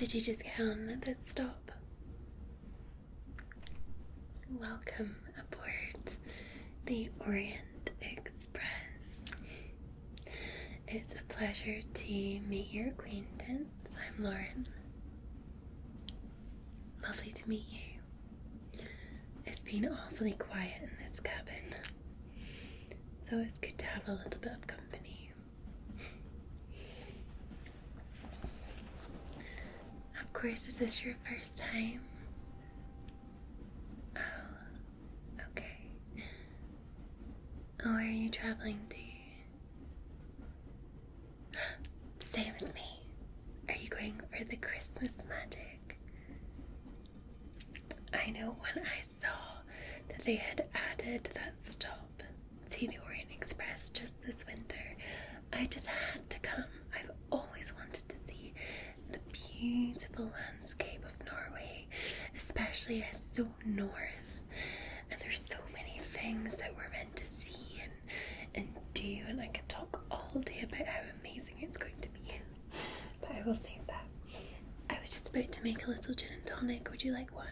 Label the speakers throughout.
Speaker 1: did you just get on at that stop? Welcome aboard the Orient Express. It's a pleasure to meet your acquaintance. I'm Lauren. Lovely to meet you. It's been awfully quiet in this cabin, so it's good to have a little bit of company. Of course, is this your first time? Oh, okay. Where are you traveling to? Same as me. Are you going for the Christmas magic? I know when I saw that they had added that stop to the Orient Express just this winter, I just had to come. I've always wanted to see the beautiful landscape of Norway, especially as so north, and there's so many things that we're meant to see and do, and I could talk all day about how amazing it's going to be, but I will save that. I was just about to make a little gin and tonic. Would you like one?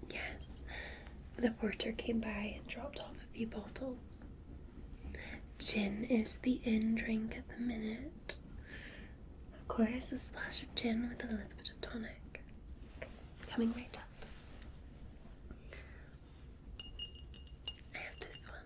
Speaker 1: Yes, the porter came by and dropped off a few bottles. Gin is the in drink at the minute. Of course, a splash of gin with a little bit of tonic. Coming right up. I have this one.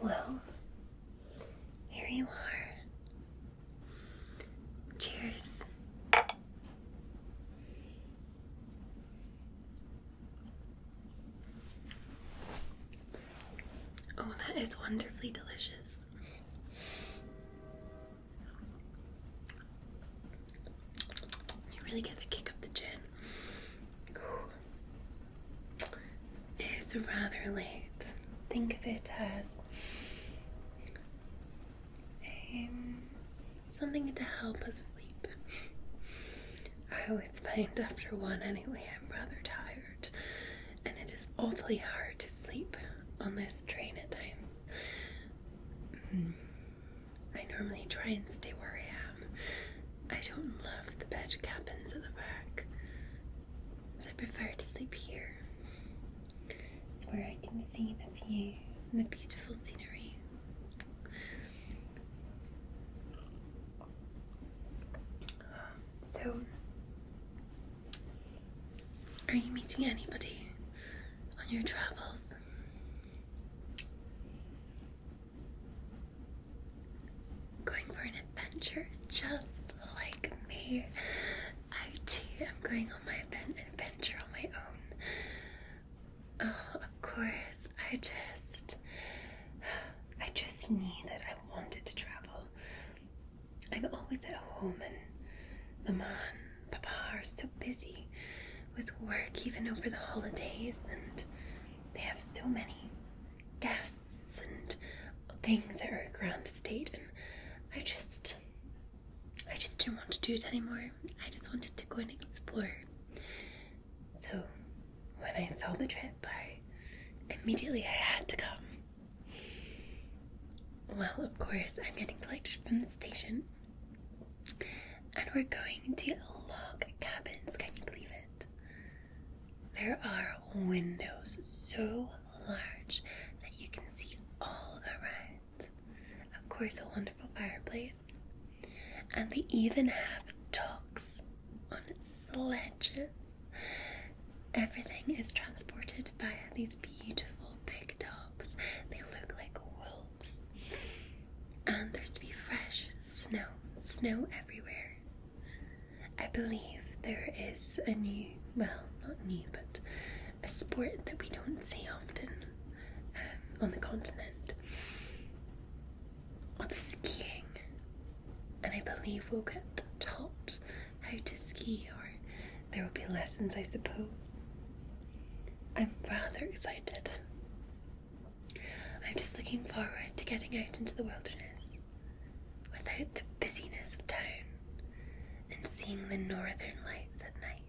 Speaker 1: Well, here you are. Cheers. Oh, that is wonderfully delicious. You really get the kick of the gin. Ooh. It's rather late. Think of it as something to help us sleep. I always find after one anyway, I'm rather tired, and it is awfully hard to sleep on this train at times. I normally try and stay where I am. I don't love the bed cabins at the back, so I prefer to sleep here, where I can see the view and the beautiful scenery. So, are you meeting anybody on your travels? Going for an adventure just like me. I too am going on my adventure on my own. Oh, of course, I just knew that I wanted to travel. I'm always at home and Mama and Papa are so busy with work even over the holidays, and they have so many guests and things at our grand estate, and I just didn't want to do it anymore. I just wanted to go and explore. So when I saw the trip, I had to come. Well, of course, I'm getting collected from the station, and we're going to log cabins. Can you believe it? There are windows so large that you can see all around. Of course, a wonderful fireplace. And they even have dogs on sledges. Everything is transported by these beautiful big dogs. They look like wolves. And there's to be fresh snow everywhere. I believe there is a new, well, not new, but a sport that we don't see often on the continent of skiing. And I believe we'll get taught how to ski, or there will be lessons, I suppose. I'm rather excited. I'm just looking forward to getting out into the wilderness without the busyness of town and seeing the northern lights at night.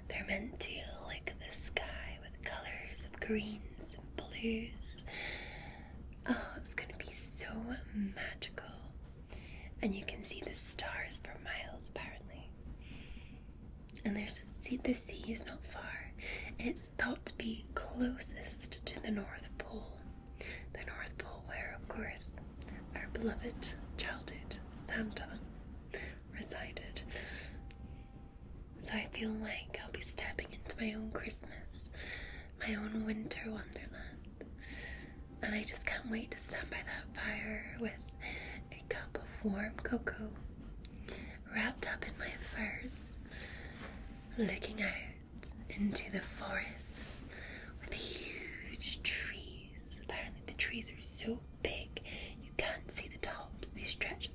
Speaker 1: They're meant to lick the sky with colors of greens and blues. Oh, it's going to be so magical. And you can see the stars for miles, apparently. And the sea is not far. It's thought to be closest to the North Pole. The North Pole where, of course, our beloved childhood Santa resided. So I feel like I'll be stepping into my own Christmas, my own winter wonderland. And I just can't wait to stand by that fire with a cup of warm cocoa, wrapped up in my furs, looking out into the forests with huge trees. Apparently the trees are so big you can't see the tops. They stretch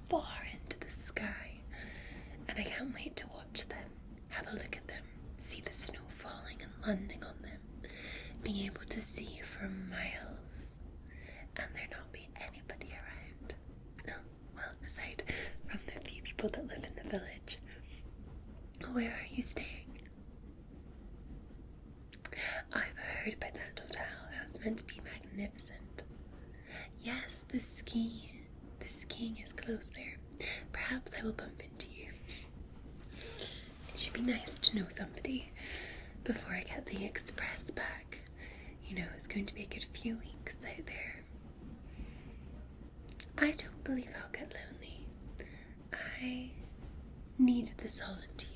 Speaker 1: far into the sky. And I can't wait to watch them, have a look at them, see the snow falling and landing on them, being able to see for miles, and there not be anybody around. No, well, aside from the few people that live in the village. Where are you staying? I've heard about that hotel. It was meant to be magnificent. Yes, the skiing is close there. Perhaps I will bump into you. It should be nice to know somebody before I get the express back. You know, it's going to be a good few weeks out there. I don't believe I'll get lonely. I need the solitude.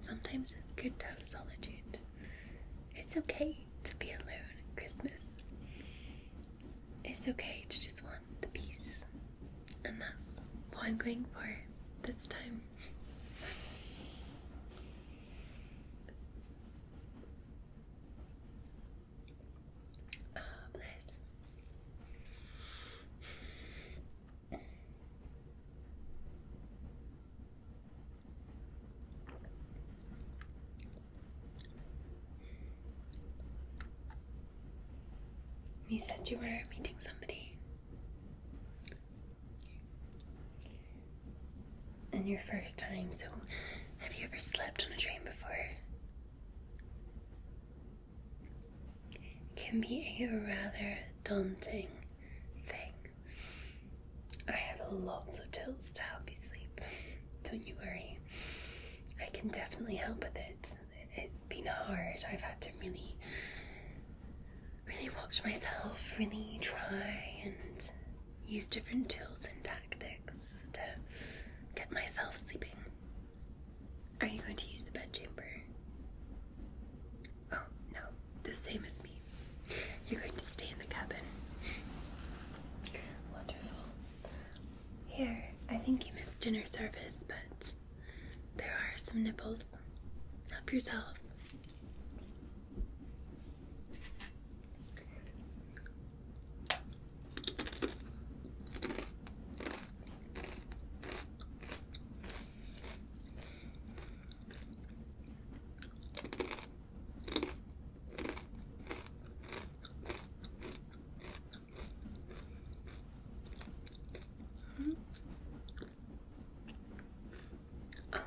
Speaker 1: Sometimes it's good to have solitude. It's okay to be alone at Christmas. It's okay to just want the peace. And that's what I'm going for this time. Ah, bless. You said you were meeting somebody. And your first time, so have you ever slept on a train before? It can be a rather daunting thing. I have lots of tools to help you sleep. Don't you worry. I can definitely help with it. It's been hard. I've had to really watch myself, really try and use different tools and tactics to get myself sleeping. Are you going to use the bedchamber? Oh, no, the same as me. You're going to stay in the cabin. Wonderful. Here, I think you missed dinner service, but there are some nibbles. Help yourself.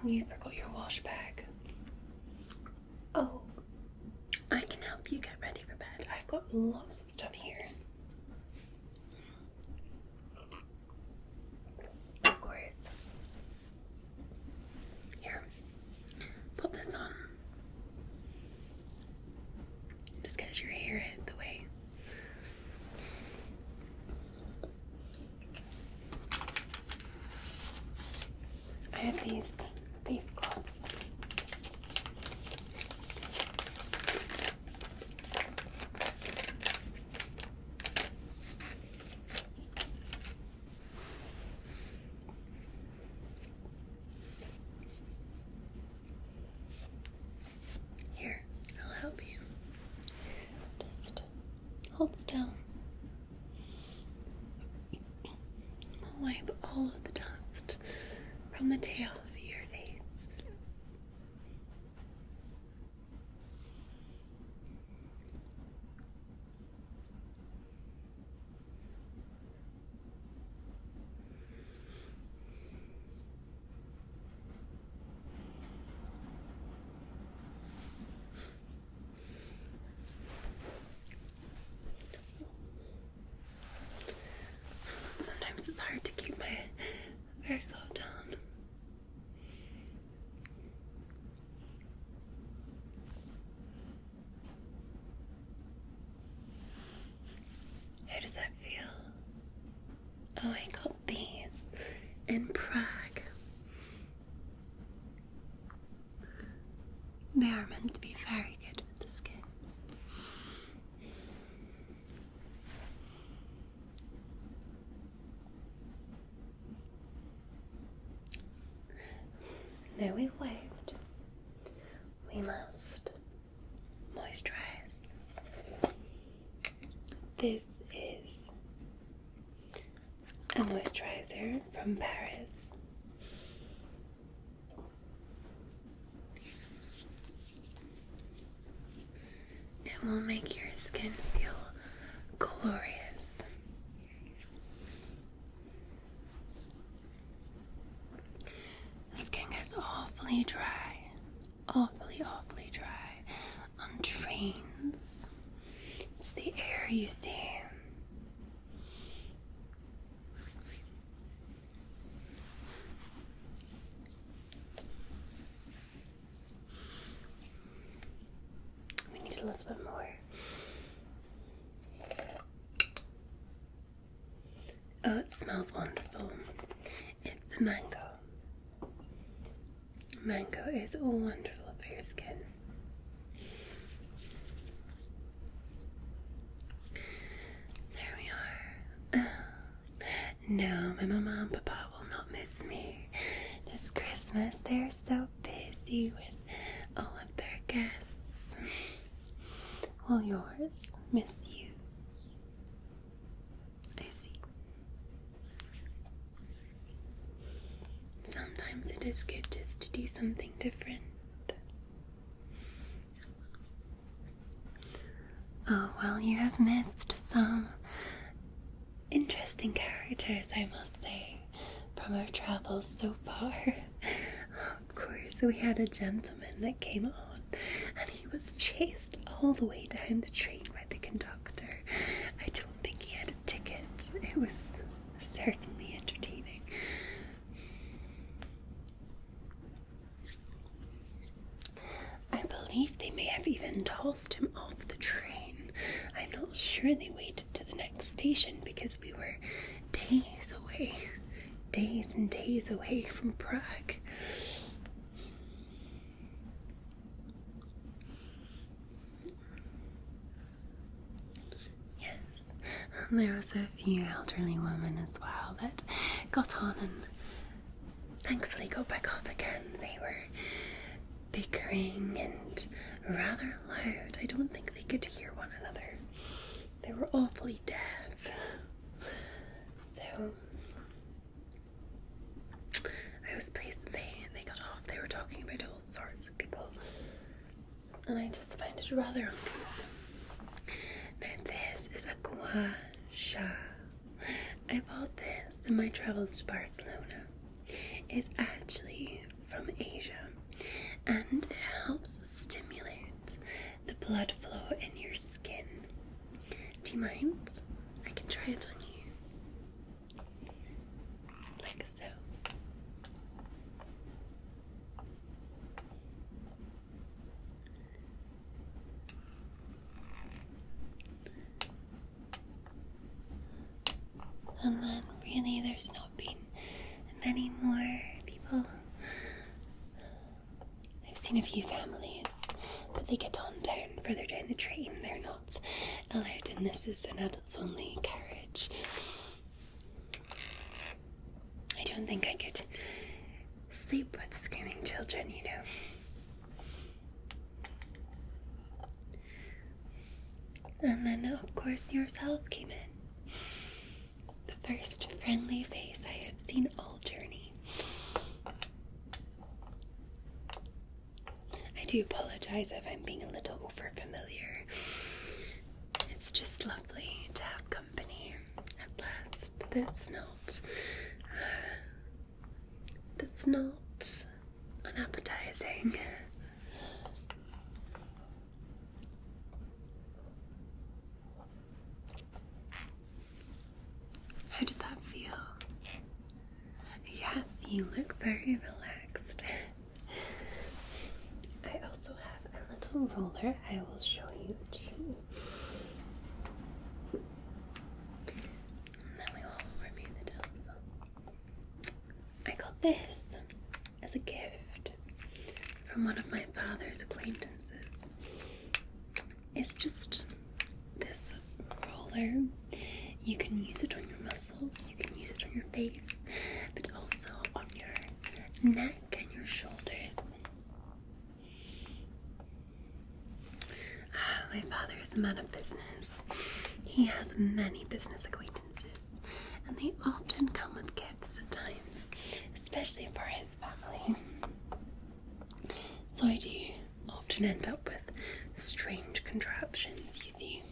Speaker 1: Oh, you forgot your wash bag. Oh, I can help you get ready for bed. I've got lots of stuff here. Of course. Here, put this on. have these face cloths. Here, I'll help you. Just hold still. I'll wipe all of the dust from the day off your face. Sometimes it's hard to keep my fur coat on. How does that feel? Oh, I got these in Prague. They are meant to be very good with the skin. Now we've wiped, we must moisturize. This is a moisturizer from Paris. It will make your skin feel glorious. The skin gets awfully dry, awfully dry on trains. It's the air you see. We need a little bit more. Oh, it smells wonderful. It's the mango. Mango is wonderful for your skin. There we are. No, my mama and papa will not miss me this Christmas. They're so busy with all of their guests. Will yours miss you? I see. Sometimes it is good just to do something different. Oh, well, you have missed some interesting characters, I must say, from our travels so far. Of course, we had a gentleman that came on, and he was chased all the way down the train by the conductor. I don't think he had a ticket. It was certainly entertaining. I believe they may have even tossed him off the train. I'm not sure they waited to the next station because we were days and days away from Prague. Yes, and there was a few elderly women as well that got on and thankfully got back off again. They were bickering and rather loud. I don't think they could hear one another. They were awfully deaf. So I was pleased that they got off. They were talking about all sorts of people, and I just find it rather uncouth. Now this is a gua sha. I bought this in my travels to Barcelona. It's actually from Asia, and it helps stimulate the blood flow in your skin. Do you mind? I can try it on you. Like so. And then really there's not been many more people seen a few families, but they get on further down the train. They're not allowed in. This is an adults only carriage. I don't think I could sleep with screaming children, you know. And then, of course, yourself came in. The first friendly face I have seen all journey. I do apologize if I'm being a little over familiar. It's just lovely to have company at last. That's not unappetizing. How does that feel? Yes, you look very relaxed. I also have a little roller I will show you too. And then we will remove the toes. I got this as a gift from one of my father's acquaintances. It's just this roller. You can use it on your muscles, you can use it on your face, but also on your neck and your shoulders. My father is a man of business. He has many business acquaintances, and they often come with gifts at times, especially for his family. So I do often end up with strange contraptions, you see.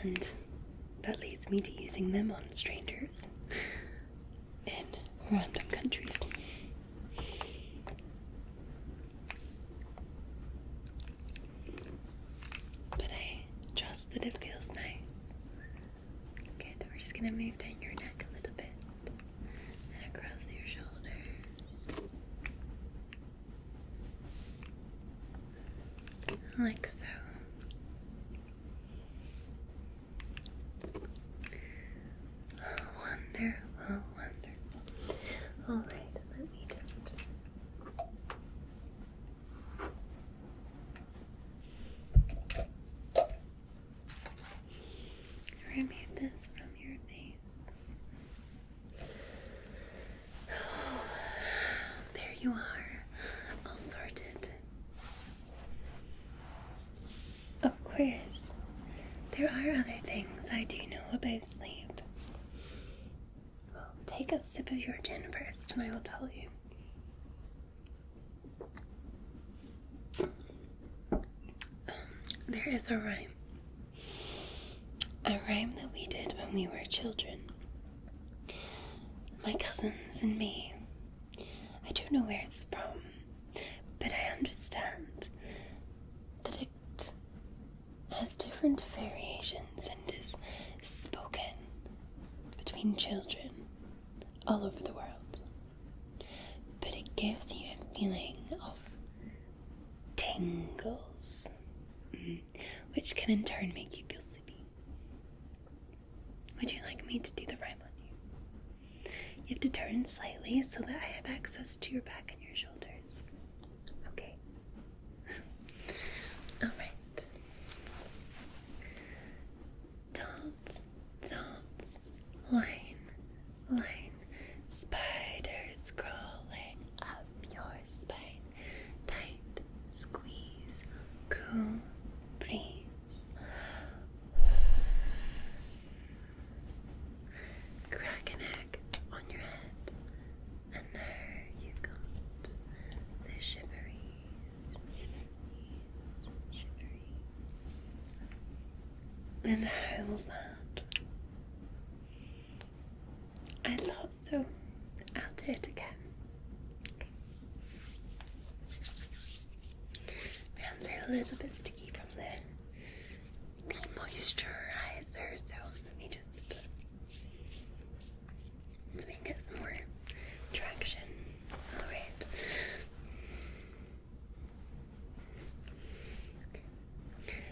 Speaker 1: And that leads me to using them on strangers in random countries. But I trust that it feels nice. Good, we're just gonna move down your neck a little bit and across your shoulders. Like so. Wonderful, wonderful. Alright, let me just remove this from your face. Oh, there you are, all sorted. Of course, there are other things I do know about sleep. Take a sip of your gin first, and I will tell you. There is a rhyme that we did when we were children. My cousins and me. I don't know where it's from, but I understand that it has different variations and is spoken between children all over the world, but it gives you a feeling of tingles, which can in turn make you feel sleepy. Would you like me to do the rhyme on you? You have to turn slightly so that I have access to your back and your shoulders. Okay. All right. Dot, dot, line, line. Spiders crawling up your spine. Tight squeeze, cool breeze. Crack an egg on your head, and there you got the shiveries. And how was that? I thought so. I'll do it again. Okay. My hands are a little bit sticky from the moisturizer, so let me just so we can get some more traction. Alright. Okay.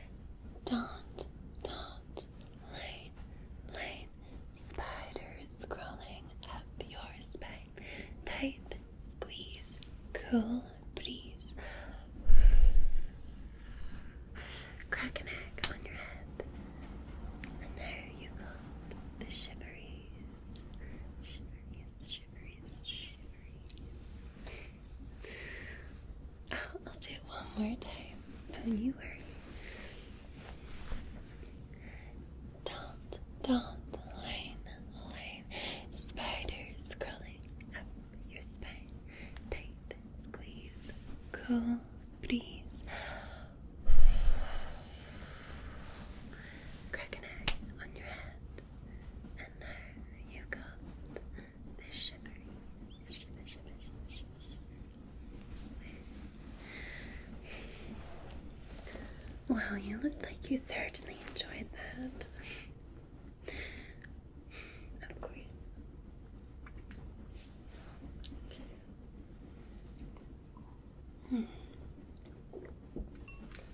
Speaker 1: Dot, dot, line, more time. Don't you worry. Don't, line, spiders crawling up your spine. Tight, squeeze, cool breeze. Crack an egg on your head, and now you got the shiveries. Well, you look like you certainly enjoyed that. Of course.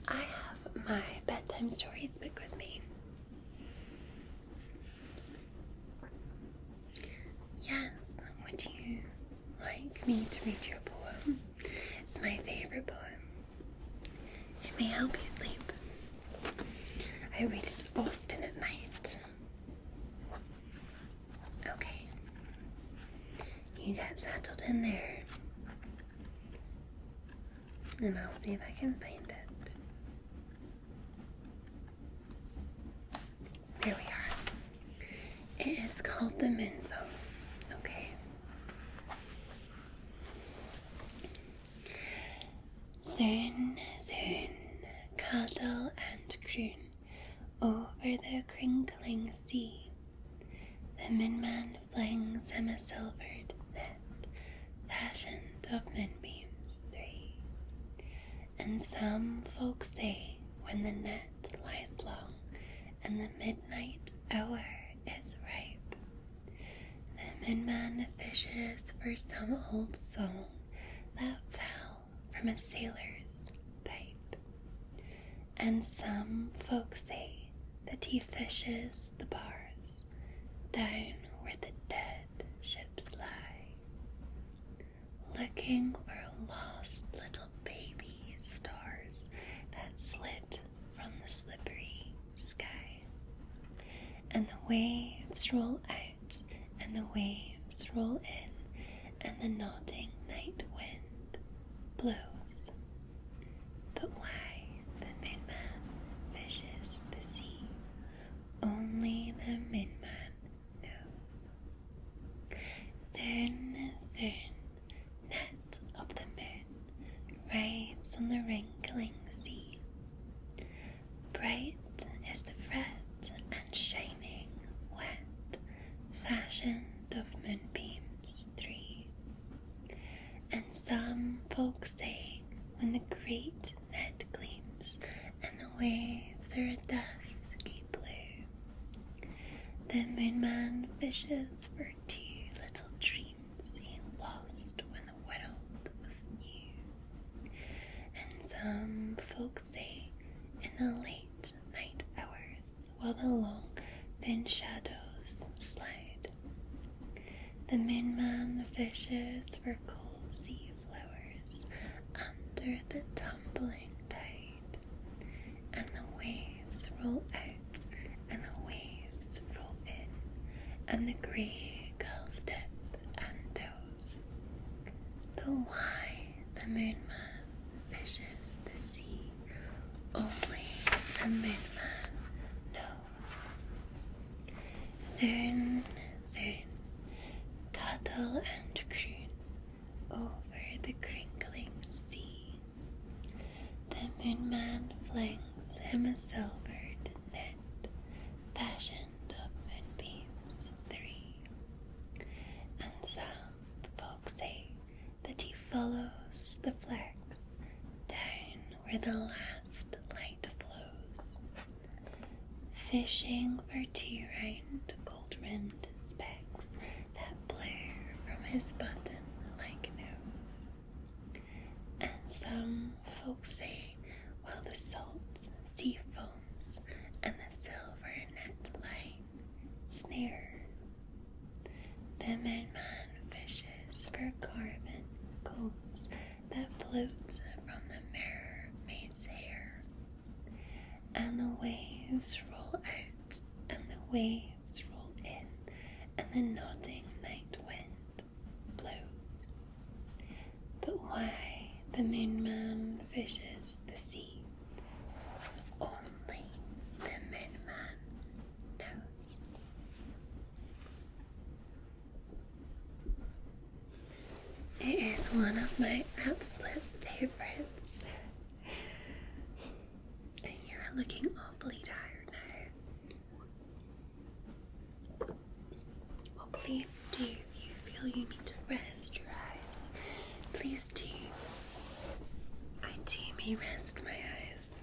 Speaker 1: I have my bedtime stories book with me. Yes, would you like me to read your poem? It's my favorite poem. It may help you sleep. I read it often at night. Okay. You get settled in there. And I'll see if I can find it. Here we are. It is called The Moon Song. Okay. Soon, cuddle and croon over the crinkling sea. The moonman flings him a silvered net, fashioned of moonbeams 3. And some folks say, when the net lies long, and the midnight hour is ripe, the moonman fishes for some old song that fell from a sailor's pipe. And some folks say that he fishes the bars down where the dead ships lie, looking for lost little baby stars that slid from the slippery sky. And the waves roll out, and the waves roll in, and the nodding night wind blows. But why the moonman fishes the sea, only the moonman knows. Soon, net of the moon rides on the wrinkling sea. Bright is the fret and shining wet, fashioned of moonbeams 3. And some folks say, when the great net gleams and the waves are a dusky blue, the moonman fishes for 2 little dreams he lost when the world was new. And some folks say, in the late night hours, while the long thin shadows slide, the moonman fishes for cold sea flowers under the tumbling tide. And the waves roll out, and the waves roll in, and the grey gulls dip and doze. But why the moonman fishes the sea, only the moonman knows. Soon, cuddle and croon over the crinkling sea. The moonman flings him a silvered net, fashioned of moonbeams 3. And some folks say that he follows the flecks down where the last light flows, fishing for 2 round gold-rimmed specks that blur from his button-like nose. And some folks say, while the salt sea foams and the silver net line snare, the moonman fishes for carven combs that float from the mermaid's hair. And the waves roll out, and the waves roll in, and the nodding night wind blows. But why the moonman fishes one of my absolute favorites. And you're looking awfully tired now. Well, please do, if you feel you need to rest your eyes, please do. I too may rest my eyes.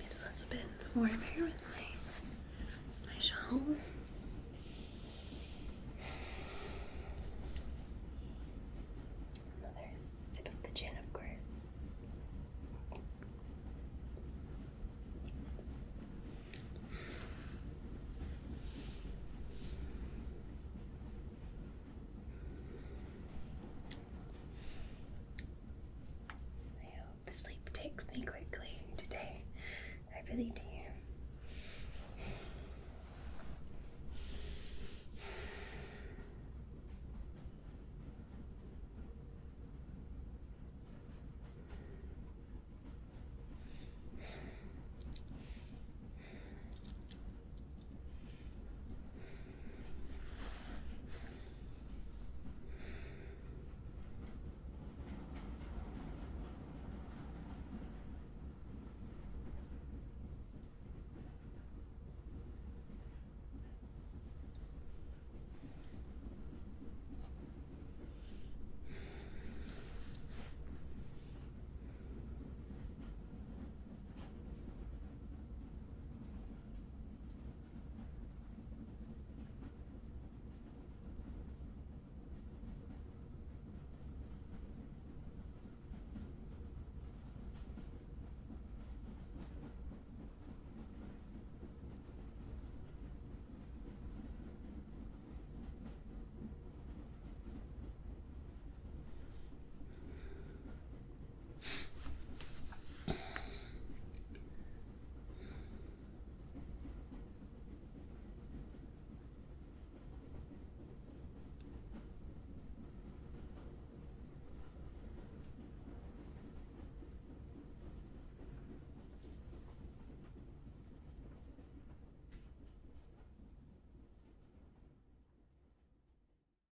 Speaker 1: It's a little bit warmer with my shawl. Another sip of the gin, of course. I hope sleep takes me quickly today. I really do.